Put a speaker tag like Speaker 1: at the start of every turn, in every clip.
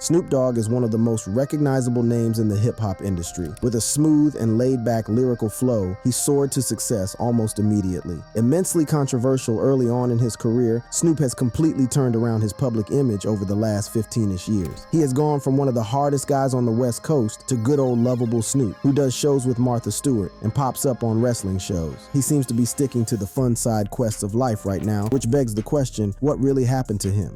Speaker 1: Snoop Dogg is one of the most recognizable names in the hip-hop industry. With a smooth and laid-back lyrical flow, he soared to success almost immediately. Immensely controversial early on in his career, Snoop has completely turned around his public image over the last 15-ish years. He has gone from one of the hardest guys on the West Coast to good old lovable Snoop, who does shows with Martha Stewart and pops up on wrestling shows. He seems to be sticking to the fun side quests of life right now, which begs the question, what really happened to him?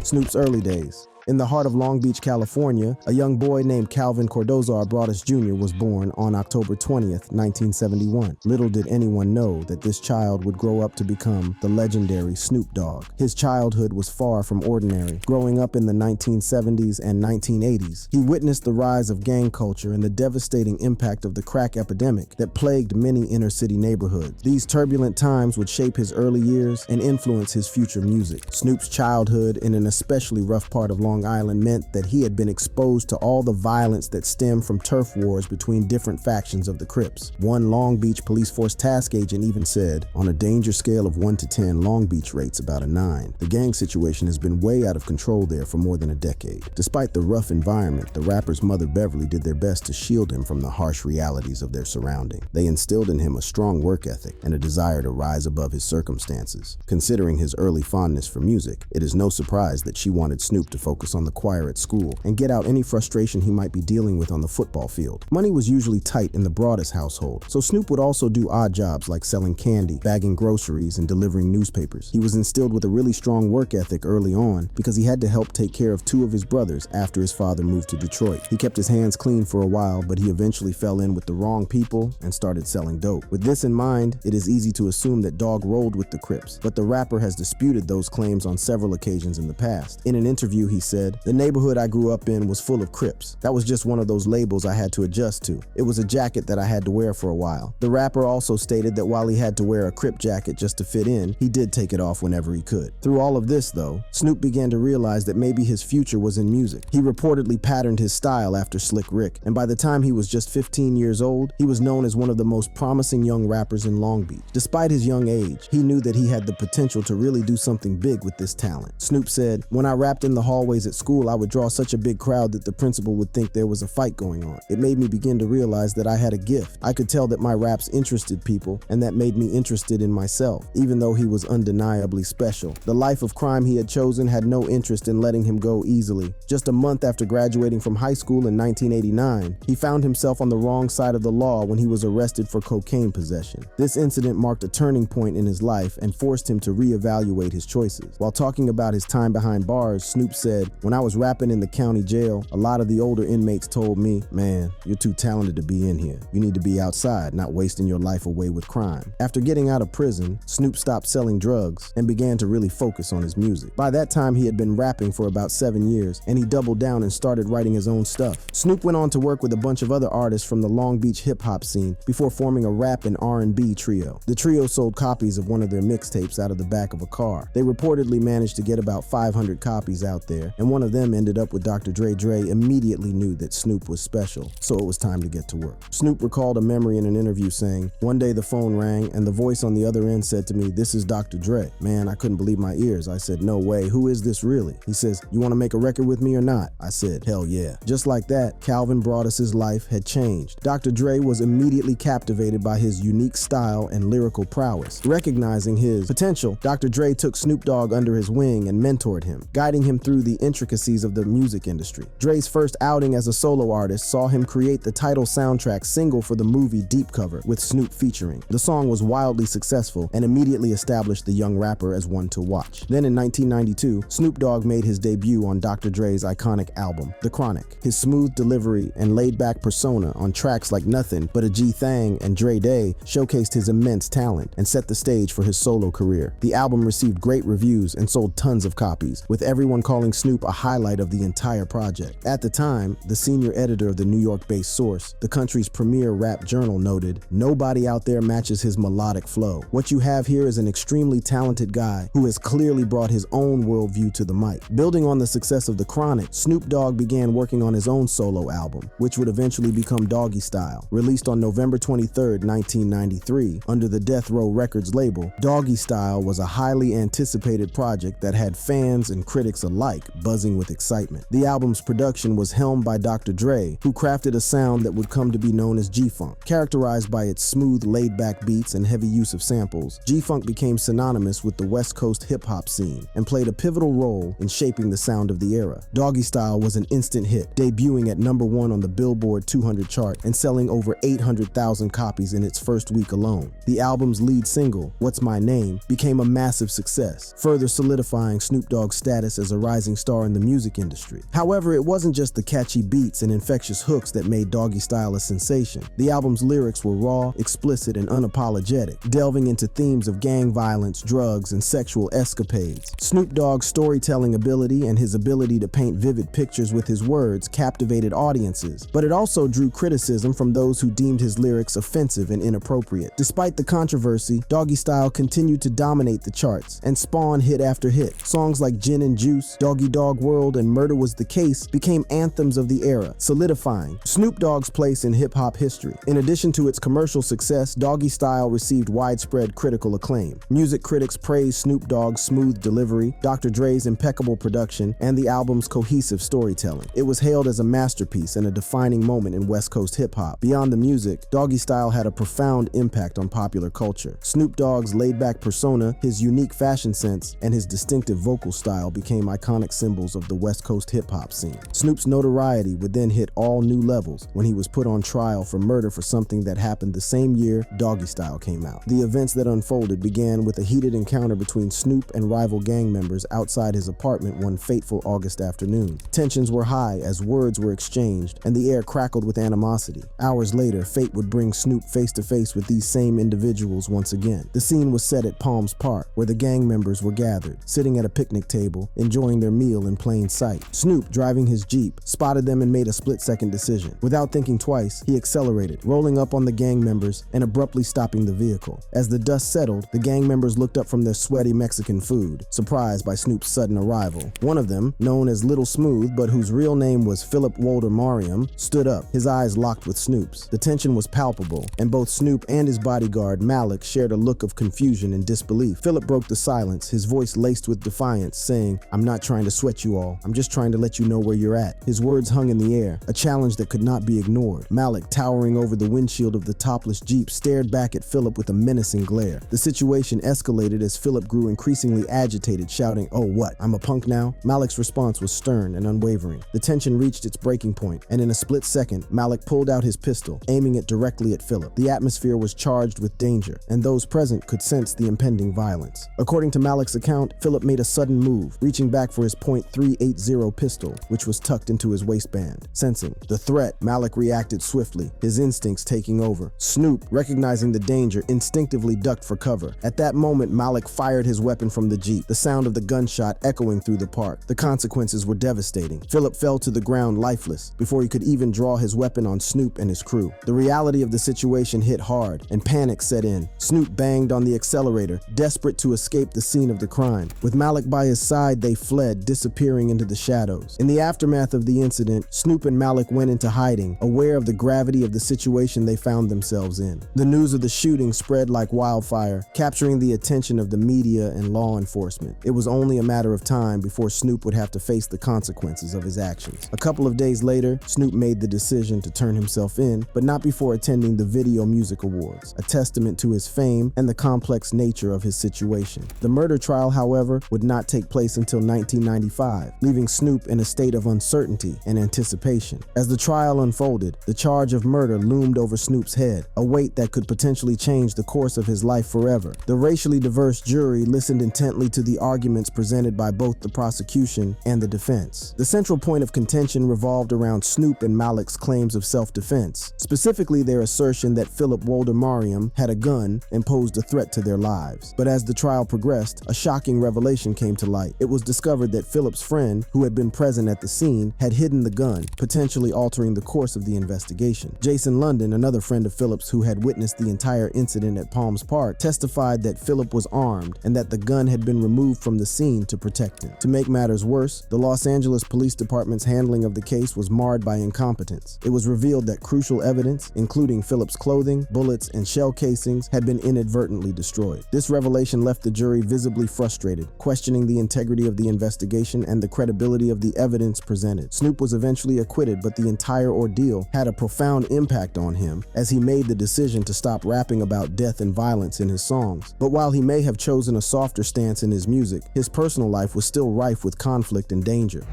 Speaker 1: Snoop's early days. In the heart of Long Beach, California, a young boy named Calvin Cordozar Broadus Jr. was born on October 20th, 1971. Little did anyone know that this child would grow up to become the legendary Snoop Dogg. His childhood was far from ordinary. Growing up in the 1970s and 1980s, he witnessed the rise of gang culture and the devastating impact of the crack epidemic that plagued many inner-city neighborhoods. These turbulent times would shape his early years and influence his future music. Snoop's childhood in an especially rough part of Long Island meant that he had been exposed to all the violence that stemmed from turf wars between different factions of the Crips. One Long Beach police force task agent even said, on a danger scale of 1 to 10, Long Beach rates about a 9. The gang situation has been way out of control there for more than a decade. Despite the rough environment, the rapper's mother Beverly did their best to shield him from the harsh realities of their surrounding. They instilled in him a strong work ethic and a desire to rise above his circumstances. Considering his early fondness for music, it is no surprise that she wanted Snoop to focus on the choir at school and get out any frustration he might be dealing with on the football field. Money was usually tight in the Broadus household, so Snoop would also do odd jobs like selling candy, bagging groceries, and delivering newspapers. He was instilled with a really strong work ethic early on because he had to help take care of 2 of his brothers after his father moved to Detroit. He kept his hands clean for a while, but he eventually fell in with the wrong people and started selling dope. With this in mind, it is easy to assume that Dogg rolled with the Crips, but the rapper has disputed those claims on several occasions in the past. In an interview, he said, "The neighborhood I grew up in was full of Crips. That was just one of those labels I had to adjust to. It was a jacket that I had to wear for a while." The rapper also stated that while he had to wear a Crip jacket just to fit in, he did take it off whenever he could. Through all of this, though, Snoop began to realize that maybe his future was in music. He reportedly patterned his style after Slick Rick, and by the time he was just 15 years old, he was known as one of the most promising young rappers in Long Beach. Despite his young age, he knew that he had the potential to really do something big with this talent. Snoop said, "When I rapped in the hallways at school, I would draw such a big crowd that the principal would think there was a fight going on. It made me begin to realize that I had a gift. I could tell that my raps interested people, and that made me interested in myself, even though he was undeniably special." The life of crime he had chosen had no interest in letting him go easily. Just a month after graduating from high school in 1989, he found himself on the wrong side of the law when he was arrested for cocaine possession. This incident marked a turning point in his life and forced him to reevaluate his choices. While talking about his time behind bars, Snoop said, "When I was rapping in the county jail, a lot of the older inmates told me, 'Man, you're too talented to be in here. You need to be outside, not wasting your life away with crime.'" After getting out of prison, Snoop stopped selling drugs and began to really focus on his music. By that time, he had been rapping for about 7 years, and he doubled down and started writing his own stuff. Snoop went on to work with a bunch of other artists from the Long Beach hip-hop scene before forming a rap and R&B trio. The trio sold copies of one of their mixtapes out of the back of a car. They reportedly managed to get about 500 copies out there, and one of them ended up with Dr. Dre. Dre immediately knew that Snoop was special, so it was time to get to work. Snoop recalled a memory in an interview saying, "One day the phone rang and the voice on the other end said to me, 'This is Dr. Dre.' Man, I couldn't believe my ears. I said, 'No way, who is this really?' He says, 'You want to make a record with me or not?' I said, 'Hell yeah.'" Just like that, Calvin Broadus's life had changed. Dr. Dre was immediately captivated by his unique style and lyrical prowess. Recognizing his potential, Dr. Dre took Snoop Dogg under his wing and mentored him, guiding him through the intricacies of the music industry. Dre's first outing as a solo artist saw him create the title soundtrack single for the movie Deep Cover, with Snoop featuring. The song was wildly successful and immediately established the young rapper as one to watch. Then in 1992, Snoop Dogg made his debut on Dr. Dre's iconic album, The Chronic. His smooth delivery and laid-back persona on tracks like Nothing But a G-Thang and Dre Day showcased his immense talent and set the stage for his solo career. The album received great reviews and sold tons of copies, with everyone calling Snoop a highlight of the entire project. At the time, the senior editor of the New York-based Source, the country's premier rap journal, noted, "Nobody out there matches his melodic flow. What you have here is an extremely talented guy who has clearly brought his own worldview to the mic." Building on the success of The Chronic, Snoop Dogg began working on his own solo album, which would eventually become Doggy Style. Released on November 23, 1993, under the Death Row Records label, Doggy Style was a highly anticipated project that had fans and critics alike buzzing. buzzing with excitement. The album's production was helmed by Dr. Dre, who crafted a sound that would come to be known as G-Funk. Characterized by its smooth, laid-back beats and heavy use of samples, G-Funk became synonymous with the West Coast hip-hop scene and played a pivotal role in shaping the sound of the era. Doggy Style was an instant hit, debuting at #1 on the Billboard 200 chart and selling over 800,000 copies in its first week alone. The album's lead single, What's My Name, became a massive success, further solidifying Snoop Dogg's status as a rising star in the music industry. However, it wasn't just the catchy beats and infectious hooks that made Doggy Style a sensation. The album's lyrics were raw, explicit, and unapologetic, delving into themes of gang violence, drugs, and sexual escapades. Snoop Dogg's storytelling ability and his ability to paint vivid pictures with his words captivated audiences, but it also drew criticism from those who deemed his lyrics offensive and inappropriate. Despite the controversy, Doggy Style continued to dominate the charts and spawn hit after hit. Songs like Gin and Juice, Doggy Dogg World, and Murder Was the Case became anthems of the era, solidifying Snoop Dogg's place in hip-hop history. In addition to its commercial success, Doggy Style received widespread critical acclaim. Music critics praised Snoop Dogg's smooth delivery, Dr. Dre's impeccable production, and the album's cohesive storytelling. It was hailed as a masterpiece and a defining moment in West Coast hip-hop. Beyond the music, Doggy Style had a profound impact on popular culture. Snoop Dogg's laid-back persona, his unique fashion sense, and his distinctive vocal style became iconic symbols of the West Coast hip-hop scene. Snoop's notoriety would then hit all new levels when he was put on trial for murder for something that happened the same year Doggy Style came out. The events that unfolded began with a heated encounter between Snoop and rival gang members outside his apartment one fateful August afternoon. Tensions were high as words were exchanged and the air crackled with animosity. Hours later, fate would bring Snoop face to face with these same individuals once again. The scene was set at Palms Park, where the gang members were gathered, sitting at a picnic table, enjoying their meal in plain sight. Snoop, driving his Jeep, spotted them and made a split-second decision. Without thinking twice, he accelerated, rolling up on the gang members and abruptly stopping the vehicle. As the dust settled, the gang members looked up from their sweaty Mexican food, surprised by Snoop's sudden arrival. One of them, known as Little Smooth, but whose real name was Philip Mariam, stood up, his eyes locked with Snoop's. The tension was palpable, and both Snoop and his bodyguard, Malik, shared a look of confusion and disbelief. Philip broke the silence, his voice laced with defiance, saying, "I'm not trying to sweat you all. I'm just trying to let you know where you're at." His words hung in the air, a challenge that could not be ignored. Malik, towering over the windshield of the topless Jeep, stared back at Philip with a menacing glare. The situation escalated as Philip grew increasingly agitated, shouting, "Oh, what? I'm a punk now?" Malik's response was stern and unwavering. The tension reached its breaking point, and in a split second, Malik pulled out his pistol, aiming it directly at Philip. The atmosphere was charged with danger, and those present could sense the impending violence. According to Malik's account, Philip made a sudden move, reaching back for his .380 pistol, which was tucked into his waistband. Sensing the threat, Malik reacted swiftly, his instincts taking over. Snoop, recognizing the danger, instinctively ducked for cover. At that moment, Malik fired his weapon from the Jeep, the sound of the gunshot echoing through the park. The consequences were devastating. Philip fell to the ground lifeless before he could even draw his weapon on Snoop and his crew. The reality of the situation hit hard, and panic set in. Snoop banged on the accelerator, desperate to escape the scene of the crime. With Malik by his side, they fled, disappearing into the shadows. In the aftermath of the incident, Snoop and Malik went into hiding, aware of the gravity of the situation they found themselves in. The news of the shooting spread like wildfire, capturing the attention of the media and law enforcement. It was only a matter of time before Snoop would have to face the consequences of his actions. A couple of days later, Snoop made the decision to turn himself in, but not before attending the Video Music Awards, a testament to his fame and the complex nature of his situation. The murder trial, however, would not take place until 1995, leaving Snoop in a state of uncertainty and anticipation. As the trial unfolded, the charge of murder loomed over Snoop's head, a weight that could potentially change the course of his life forever. The racially diverse jury listened intently to the arguments presented by both the prosecution and the defense. The central point of contention revolved around Snoop and Malik's claims of self-defense, specifically their assertion that Philip Mariam had a gun and posed a threat to their lives. But as the trial progressed, a shocking revelation came to light. It was discovered that Philip's friend, who had been present at the scene, had hidden the gun, potentially altering the course of the investigation. Jason London, another friend of Philip's who had witnessed the entire incident at Palms Park, testified that Philip was armed and that the gun had been removed from the scene to protect him. To make matters worse, the Los Angeles Police Department's handling of the case was marred by incompetence. It was revealed that crucial evidence, including Philip's clothing, bullets, and shell casings, had been inadvertently destroyed. This revelation left the jury visibly frustrated, questioning the integrity of the investigation reputation and the credibility of the evidence presented. Snoop was eventually acquitted, but the entire ordeal had a profound impact on him as he made the decision to stop rapping about death and violence in his songs. But while he may have chosen a softer stance in his music, his personal life was still rife with conflict and danger.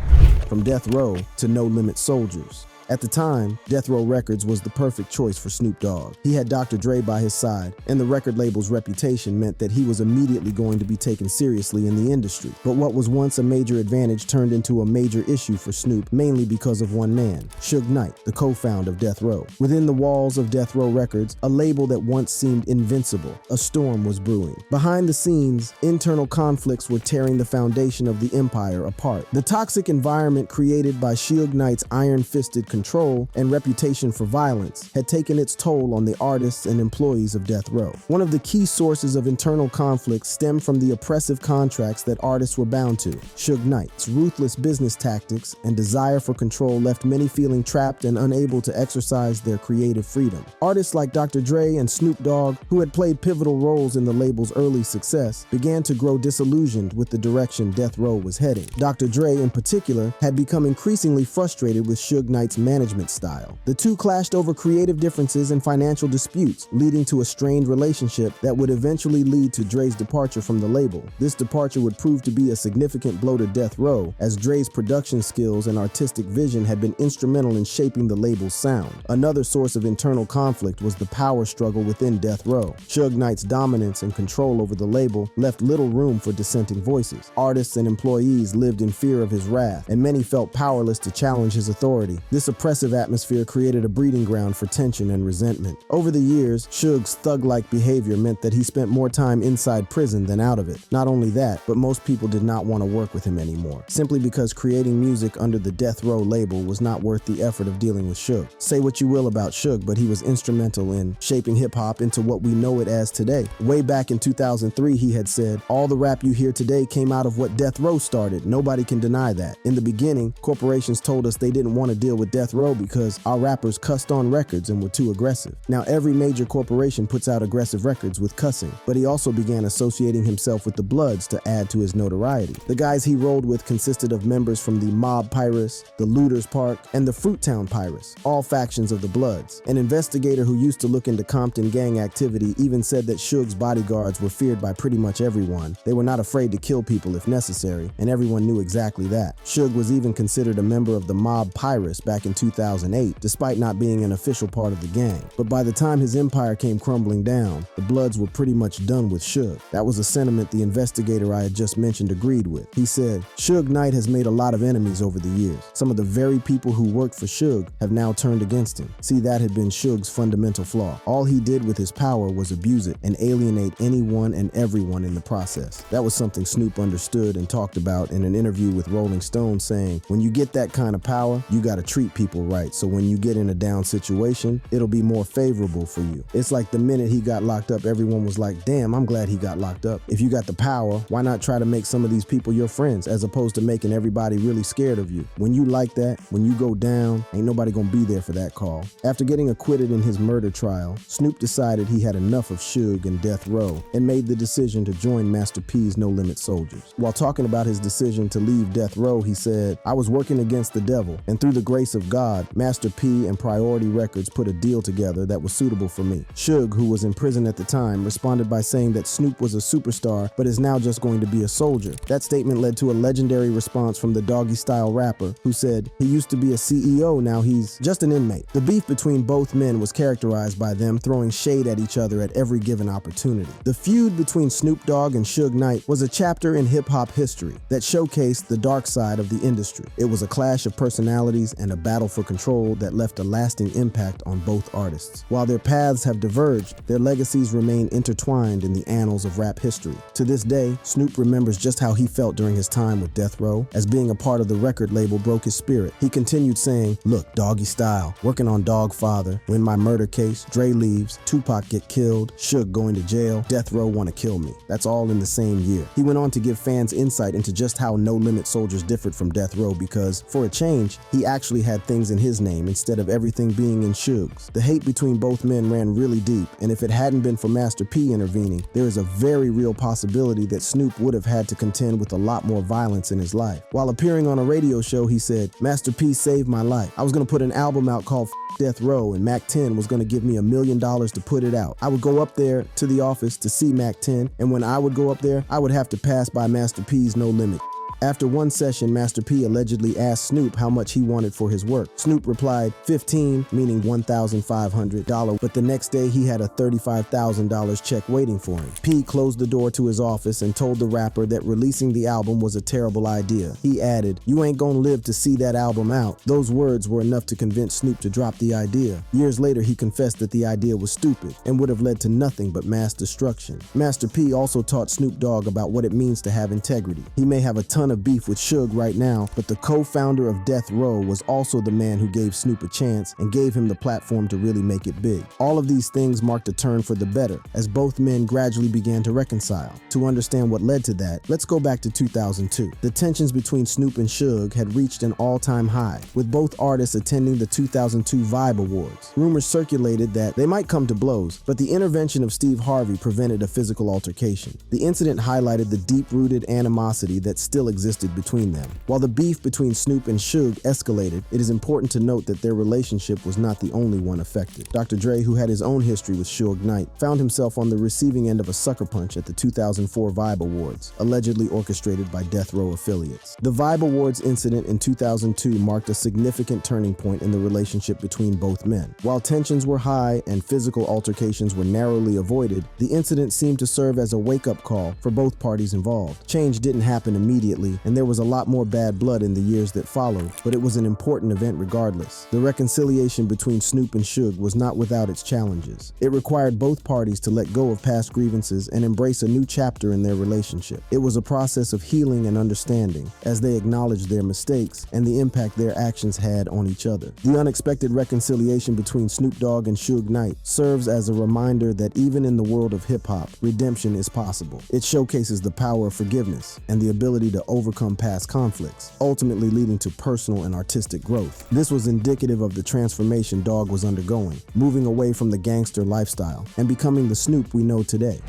Speaker 1: From death row to no limit soldiers. At the time, Death Row Records was the perfect choice for Snoop Dogg. He had Dr. Dre by his side, and the record label's reputation meant that he was immediately going to be taken seriously in the industry. But what was once a major advantage turned into a major issue for Snoop, mainly because of one man, Suge Knight, the co-founder of Death Row. Within the walls of Death Row Records, a label that once seemed invincible, a storm was brewing. Behind the scenes, internal conflicts were tearing the foundation of the empire apart. The toxic environment created by Suge Knight's iron-fisted control and reputation for violence had taken its toll on the artists and employees of Death Row. One of the key sources of internal conflict stemmed from the oppressive contracts that artists were bound to. Suge Knight's ruthless business tactics and desire for control left many feeling trapped and unable to exercise their creative freedom. Artists like Dr. Dre and Snoop Dogg, who had played pivotal roles in the label's early success, began to grow disillusioned with the direction Death Row was heading. Dr. Dre, in particular, had become increasingly frustrated with Suge Knight's management style. The two clashed over creative differences and financial disputes, leading to a strained relationship that would eventually lead to Dre's departure from the label. This departure would prove to be a significant blow to Death Row, as Dre's production skills and artistic vision had been instrumental in shaping the label's sound. Another source of internal conflict was the power struggle within Death Row. Suge Knight's dominance and control over the label left little room for dissenting voices. Artists and employees lived in fear of his wrath, and many felt powerless to challenge his authority. This oppressive atmosphere created a breeding ground for tension and resentment. Over the years, Suge's thug-like behavior meant that he spent more time inside prison than out of it. Not only that, but most people did not want to work with him anymore, simply because creating music under the Death Row label was not worth the effort of dealing with Suge. Say what you will about Suge, but he was instrumental in shaping hip-hop into what we know it as today. Way back in 2003, he had said, "All the rap you hear today came out of what Death Row started. Nobody can deny that." In the beginning, corporations told us they didn't want to deal with Death Row because our rappers cussed on records and were too aggressive. Now every major corporation puts out aggressive records with cussing, but he also began associating himself with the Bloods to add to his notoriety. The guys he rolled with consisted of members from the Mob Pirates, the Looters Park, and the Fruittown Pirates, all factions of the Bloods. An investigator who used to look into Compton gang activity even said that Suge's bodyguards were feared by pretty much everyone. They were not afraid to kill people if necessary, and everyone knew exactly that. Suge was even considered a member of the Mob Pirates back in 2008, despite not being an official part of the gang. But by the time his empire came crumbling down, the Bloods were pretty much done with Suge. That was a sentiment the investigator I had just mentioned agreed with. He said, "Suge Knight has made a lot of enemies over the years. Some of the very people who worked for Suge have now turned against him." See, that had been Suge's fundamental flaw. All he did with his power was abuse it and alienate anyone and everyone in the process. That was something Snoop understood and talked about in an interview with Rolling Stone, saying, "When you get that kind of power, you gotta treat people right. So when you get in a down situation, it'll be more favorable for you." It's like the minute he got locked up, everyone was like, "Damn, I'm glad he got locked up." If you got the power, why not try to make some of these people your friends as opposed to making everybody really scared of you? When you like that, when you go down, ain't nobody gonna be there for that call. After getting acquitted in his murder trial, Snoop decided he had enough of Suge and Death Row and made the decision to join Master P's No Limit Soldiers. While talking about his decision to leave Death Row, he said, "I was working against the devil, and through the grace of God, Master P and Priority Records put a deal together that was suitable for me." Suge, who was in prison at the time, responded by saying that Snoop was a superstar but is now just going to be a soldier. That statement led to a legendary response from the Doggy Style rapper, who said, "He used to be a CEO, now he's just an inmate." The beef between both men was characterized by them throwing shade at each other at every given opportunity. The feud between Snoop Dogg and Suge Knight was a chapter in hip-hop history that showcased the dark side of the industry. It was a clash of personalities and a battle for control that left a lasting impact on both artists. While their paths have diverged, their legacies remain intertwined in the annals of rap history. To this day, Snoop remembers just how he felt during his time with Death Row, as being a part of the record label broke his spirit. He continued saying, "Look, Doggy Style, working on Dog Father, Win My Murder Case, Dre leaves, Tupac get killed, Suge going to jail, Death Row wanna kill me. That's all in the same year." He went on to give fans insight into just how No Limit Soldiers differed from Death Row because, for a change, he actually had things in his name instead of everything being in Suge's. The hate between both men ran really deep, and if it hadn't been for Master P intervening, there is a very real possibility that Snoop would have had to contend with a lot more violence in his life. While appearing on a radio show, he said, "Master P saved my life. I was going to put an album out called Death Row, and Mac 10 was going to give me $1 million to put it out. I would go up there to the office to see Mac 10, and when I would go up there, I would have to pass by Master P's No Limit." After one session, Master P allegedly asked Snoop how much he wanted for his work. Snoop replied, "15, meaning $1,500, but the next day he had a $35,000 check waiting for him. P closed the door to his office and told the rapper that releasing the album was a terrible idea. He added, "You ain't gonna live to see that album out." Those words were enough to convince Snoop to drop the idea. Years later, he confessed that the idea was stupid and would have led to nothing but mass destruction. Master P also taught Snoop Dogg about what it means to have integrity. He may have a ton of beef with Suge right now, but the co-founder of Death Row was also the man who gave Snoop a chance and gave him the platform to really make it big. All of these things marked a turn for the better as both men gradually began to reconcile. To understand what led to that, let's go back to 2002. The tensions between Snoop and Suge had reached an all-time high, with both artists attending the 2002 Vibe Awards. Rumors circulated that they might come to blows, but the intervention of Steve Harvey prevented a physical altercation. The incident highlighted the deep-rooted animosity that still existed between them. While the beef between Snoop and Suge escalated, it is important to note that their relationship was not the only one affected. Dr. Dre, who had his own history with Suge Knight, found himself on the receiving end of a sucker punch at the 2004 Vibe Awards, allegedly orchestrated by Death Row affiliates. The Vibe Awards incident in 2002 marked a significant turning point in the relationship between both men. While tensions were high and physical altercations were narrowly avoided, the incident seemed to serve as a wake-up call for both parties involved. Change didn't happen immediately, and there was a lot more bad blood in the years that followed, but it was an important event regardless. The reconciliation between Snoop and Suge was not without its challenges. It required both parties to let go of past grievances and embrace a new chapter in their relationship. It was a process of healing and understanding as they acknowledged their mistakes and the impact their actions had on each other. The unexpected reconciliation between Snoop Dogg and Suge Knight serves as a reminder that even in the world of hip-hop, redemption is possible. It showcases the power of forgiveness and the ability to overcome past conflicts, ultimately leading to personal and artistic growth. This was indicative of the transformation Dogg was undergoing, moving away from the gangster lifestyle and becoming the Snoop we know today.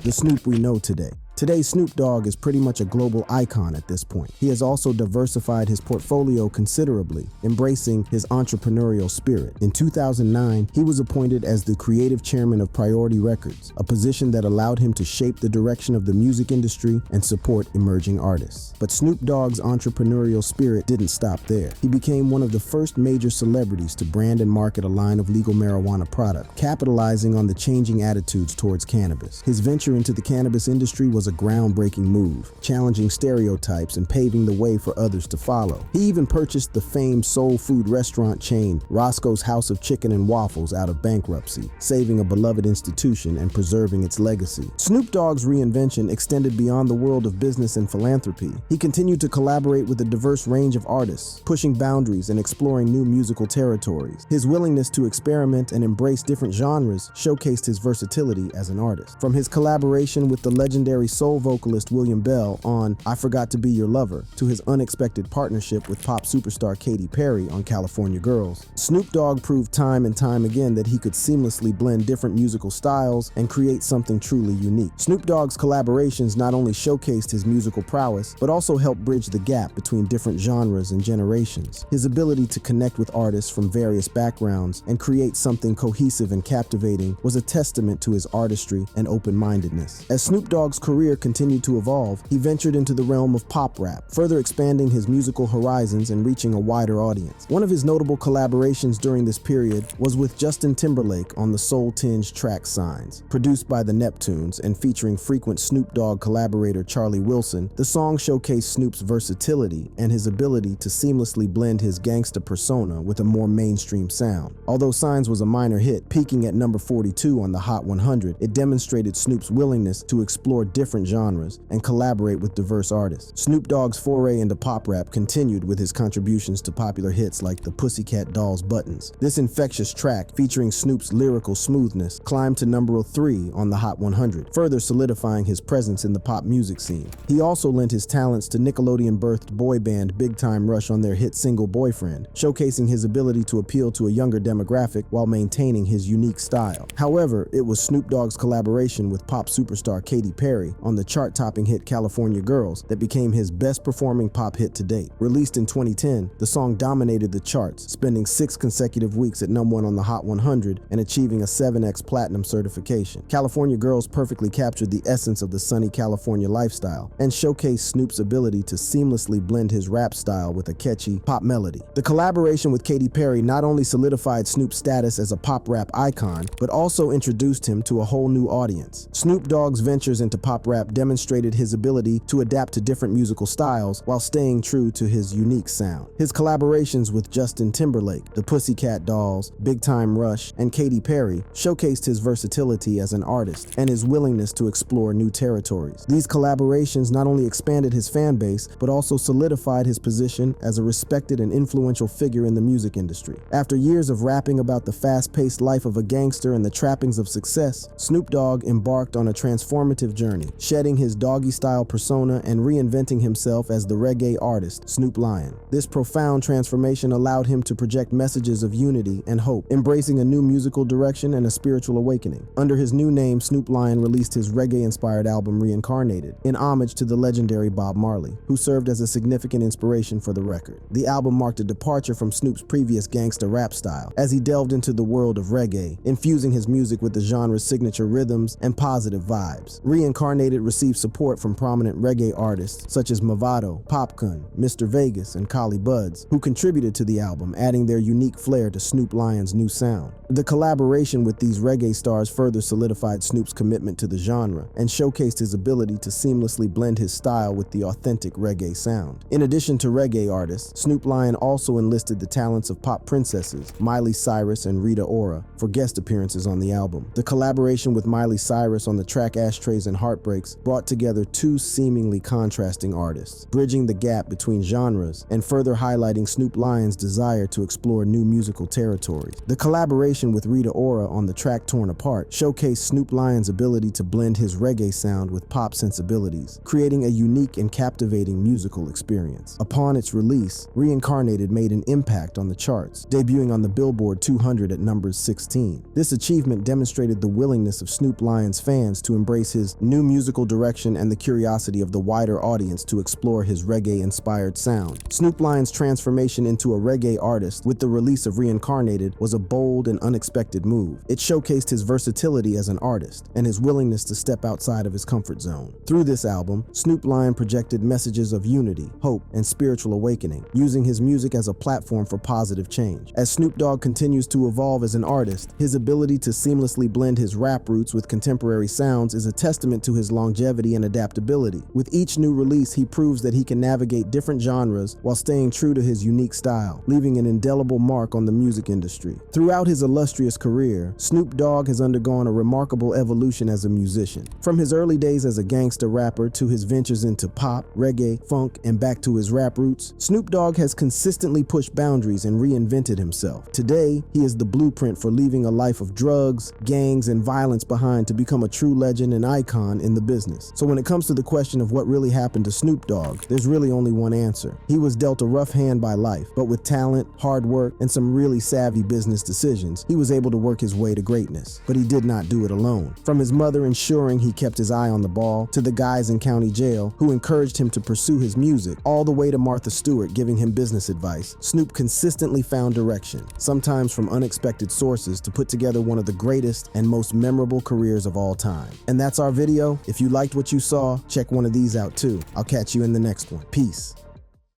Speaker 1: The Snoop we know today. Today, Snoop Dogg is pretty much a global icon at this point. He has also diversified his portfolio considerably, embracing his entrepreneurial spirit. In 2009, he was appointed as the creative chairman of Priority Records, a position that allowed him to shape the direction of the music industry and support emerging artists. But Snoop Dogg's entrepreneurial spirit didn't stop there. He became one of the first major celebrities to brand and market a line of legal marijuana products, capitalizing on the changing attitudes towards cannabis. His venture into the cannabis industry was a groundbreaking move, challenging stereotypes and paving the way for others to follow. He even purchased the famed soul food restaurant chain Roscoe's House of Chicken and Waffles out of bankruptcy, saving a beloved institution and preserving its legacy. Snoop Dogg's reinvention extended beyond the world of business and philanthropy. He continued to collaborate with a diverse range of artists, pushing boundaries and exploring new musical territories. His willingness to experiment and embrace different genres showcased his versatility as an artist. From his collaboration with the legendary soul vocalist William Bell on I Forgot to Be Your Lover, to his unexpected partnership with pop superstar Katy Perry on California Girls, Snoop Dogg proved time and time again that he could seamlessly blend different musical styles and create something truly unique. Snoop Dogg's collaborations not only showcased his musical prowess, but also helped bridge the gap between different genres and generations. His ability to connect with artists from various backgrounds and create something cohesive and captivating was a testament to his artistry and open-mindedness. As Snoop Dogg's career continued to evolve, he ventured into the realm of pop rap, further expanding his musical horizons and reaching a wider audience. One of his notable collaborations during this period was with Justin Timberlake on the soul-tinged track Signs. Produced by the Neptunes and featuring frequent Snoop Dogg collaborator Charlie Wilson, the song showcased Snoop's versatility and his ability to seamlessly blend his gangsta persona with a more mainstream sound. Although Signs was a minor hit, peaking at number 42 on the Hot 100, it demonstrated Snoop's willingness to explore different different genres and collaborate with diverse artists. Snoop Dogg's foray into pop rap continued with his contributions to popular hits like the Pussycat Dolls' Buttons. This infectious track, featuring Snoop's lyrical smoothness, climbed to number 3 on the Hot 100, further solidifying his presence in the pop music scene. He also lent his talents to Nickelodeon-birthed boy band Big Time Rush on their hit single Boyfriend, showcasing his ability to appeal to a younger demographic while maintaining his unique style. However, it was Snoop Dogg's collaboration with pop superstar Katy Perry on the chart-topping hit California Girls that became his best-performing pop hit to date. Released in 2010, the song dominated the charts, spending 6 consecutive weeks at #1 on the Hot 100 and achieving a 7X Platinum certification. California Girls perfectly captured the essence of the sunny California lifestyle and showcased Snoop's ability to seamlessly blend his rap style with a catchy pop melody. The collaboration with Katy Perry not only solidified Snoop's status as a pop rap icon, but also introduced him to a whole new audience. Snoop Dogg's ventures into pop rap demonstrated his ability to adapt to different musical styles while staying true to his unique sound. His collaborations with Justin Timberlake, the Pussycat Dolls, Big Time Rush, and Katy Perry showcased his versatility as an artist and his willingness to explore new territories. These collaborations not only expanded his fan base, but also solidified his position as a respected and influential figure in the music industry. After years of rapping about the fast-paced life of a gangster and the trappings of success, Snoop Dogg embarked on a transformative journey, shedding his doggy-style persona and reinventing himself as the reggae artist, Snoop Lion. This profound transformation allowed him to project messages of unity and hope, embracing a new musical direction and a spiritual awakening. Under his new name, Snoop Lion released his reggae-inspired album Reincarnated, in homage to the legendary Bob Marley, who served as a significant inspiration for the record. The album marked a departure from Snoop's previous gangsta rap style, as he delved into the world of reggae, infusing his music with the genre's signature rhythms and positive vibes. Reincarnated received support from prominent reggae artists such as Mavado, Popcaan, Mr. Vegas, and Collie Buddz, who contributed to the album, adding their unique flair to Snoop Lion's new sound. The collaboration with these reggae stars further solidified Snoop's commitment to the genre and showcased his ability to seamlessly blend his style with the authentic reggae sound. In addition to reggae artists, Snoop Lion also enlisted the talents of pop princesses Miley Cyrus and Rita Ora for guest appearances on the album. The collaboration with Miley Cyrus on the track Ashtrays and Heartbreaks brought together two seemingly contrasting artists, bridging the gap between genres and further highlighting Snoop Lion's desire to explore new musical territories. The collaboration with Rita Ora on the track Torn Apart showcased Snoop Lion's ability to blend his reggae sound with pop sensibilities, creating a unique and captivating musical experience. Upon its release, Reincarnated made an impact on the charts, debuting on the Billboard 200 at number 16. This achievement demonstrated the willingness of Snoop Lion's fans to embrace his new musical direction and the curiosity of the wider audience to explore his reggae-inspired sound. Snoop Lion's transformation into a reggae artist with the release of Reincarnated was a bold and unexpected move. It showcased his versatility as an artist and his willingness to step outside of his comfort zone. Through this album, Snoop Lion projected messages of unity, hope, and spiritual awakening, using his music as a platform for positive change. As Snoop Dogg continues to evolve as an artist, his ability to seamlessly blend his rap roots with contemporary sounds is a testament to his longevity and adaptability. With each new release, he proves that he can navigate different genres while staying true to his unique style, leaving an indelible mark on the music industry. Throughout his illustrious career, Snoop Dogg has undergone a remarkable evolution as a musician. From his early days as a gangsta rapper to his ventures into pop, reggae, funk, and back to his rap roots, Snoop Dogg has consistently pushed boundaries and reinvented himself. Today, he is the blueprint for leaving a life of drugs, gangs, and violence behind to become a true legend and icon in the business. So when it comes to the question of what really happened to Snoop Dogg, there's really only one answer. He was dealt a rough hand by life, but with talent, hard work, and some really savvy business decisions, he was able to work his way to greatness. But he did not do it alone. From his mother ensuring he kept his eye on the ball, to the guys in county jail who encouraged him to pursue his music, all the way to Martha Stewart giving him business advice, Snoop consistently found direction, sometimes from unexpected sources, to put together one of the greatest and most memorable careers of all time. And that's our video. If you liked what you saw, check one of these out too. I'll catch you in the next one. Peace.